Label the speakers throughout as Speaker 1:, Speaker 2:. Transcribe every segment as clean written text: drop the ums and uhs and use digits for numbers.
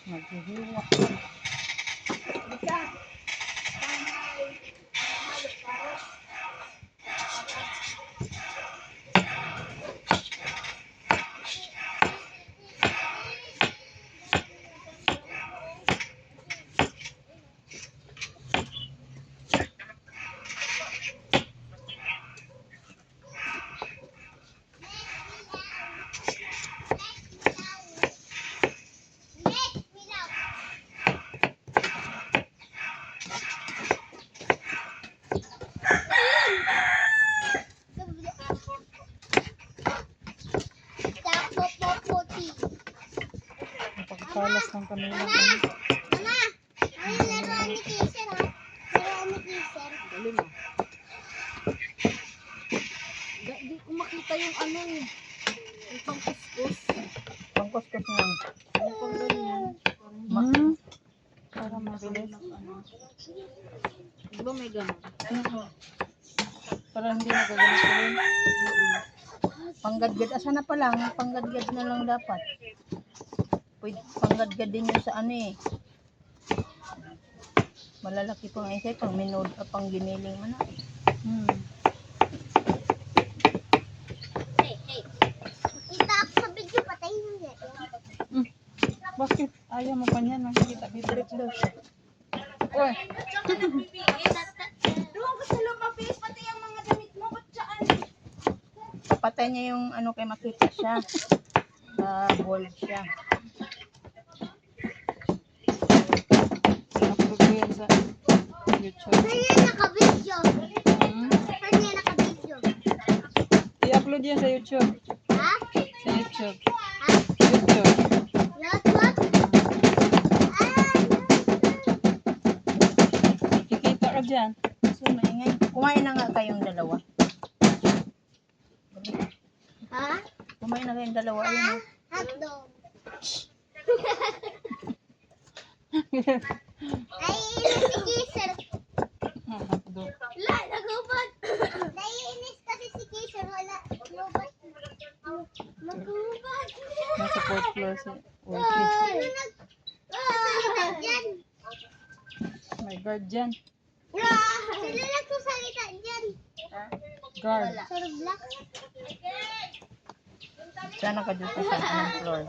Speaker 1: Naghihiwa. Pagkalas ng kanilang
Speaker 2: Mama, ay laruan ni Kiser ha. Laruan ni Kiser.
Speaker 1: Galing ah. Di ko makita yung ano eh. Yung pangkuskus. Pangkuskus lang. Yung pang ganyan. Para mabilis. Diba may gano'n? Para hindi nagagamit ko rin. Panggadgad. Asa na pa lang? Panggadgad na lang dapat. Pwede panggadgad din yun sa ano eh. Malalaki pang isa, pang minod, pang giniling man na.
Speaker 2: Hey. Kita ako sa video, patayin mo yan.
Speaker 1: Bakit? Ayaw mo pa niyan, makikita dito. Uy!
Speaker 2: Doon ko sa lumabis, pati ang mga damit mo, ba't saan?
Speaker 3: Patay niya yung ano kay makita siya. Bold siya.
Speaker 1: Upload ko yan sa YouTube.
Speaker 2: Saan yan naka-video? Saan yan naka-video?
Speaker 1: I-upload yan sa YouTube.
Speaker 2: Ha?
Speaker 1: Sa YouTube.
Speaker 2: Ha?
Speaker 1: YouTube.
Speaker 2: What?
Speaker 1: Kikita ka dyan.
Speaker 3: So, maingay. Kumain na nga kayong dalawa.
Speaker 2: Ha?
Speaker 3: Kumain na kayong dalawa. Ayun o.
Speaker 2: Hotdog. Ay, si Kiser.
Speaker 1: Hotdog.
Speaker 2: Wala, nagubad. Naiinis kasi si Kiser, wala. Nagubad. Nagubad.
Speaker 1: Nasa fourth floor si Ulti.
Speaker 2: Salita dyan.
Speaker 1: May guard dyan.
Speaker 2: Sila nagsasalita dyan.
Speaker 1: Guard.
Speaker 2: Sa Roblox.
Speaker 3: Sana ka dito sa anong floor.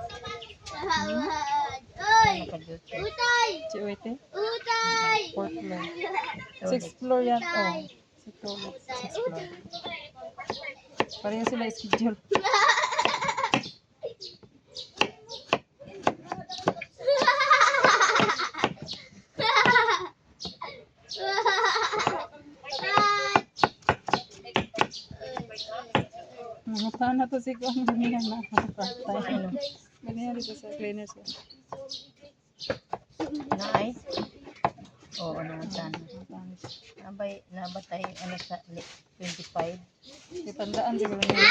Speaker 2: Uy!
Speaker 3: Sana ka dito.
Speaker 2: Utay!
Speaker 1: Si Ulti.
Speaker 2: Utay!
Speaker 1: Fourth floor. Sixth floor yan. Oh. Sixth floor. Sixth floor. Pareho sila schedule. Mukha na to si Kong. Ganyan na.
Speaker 3: Ano?
Speaker 1: Ganyan dito sa cleaners.
Speaker 3: Naay? Oo, naman sana. Nabatay ano sa 25.
Speaker 1: Itandaan siguro niya.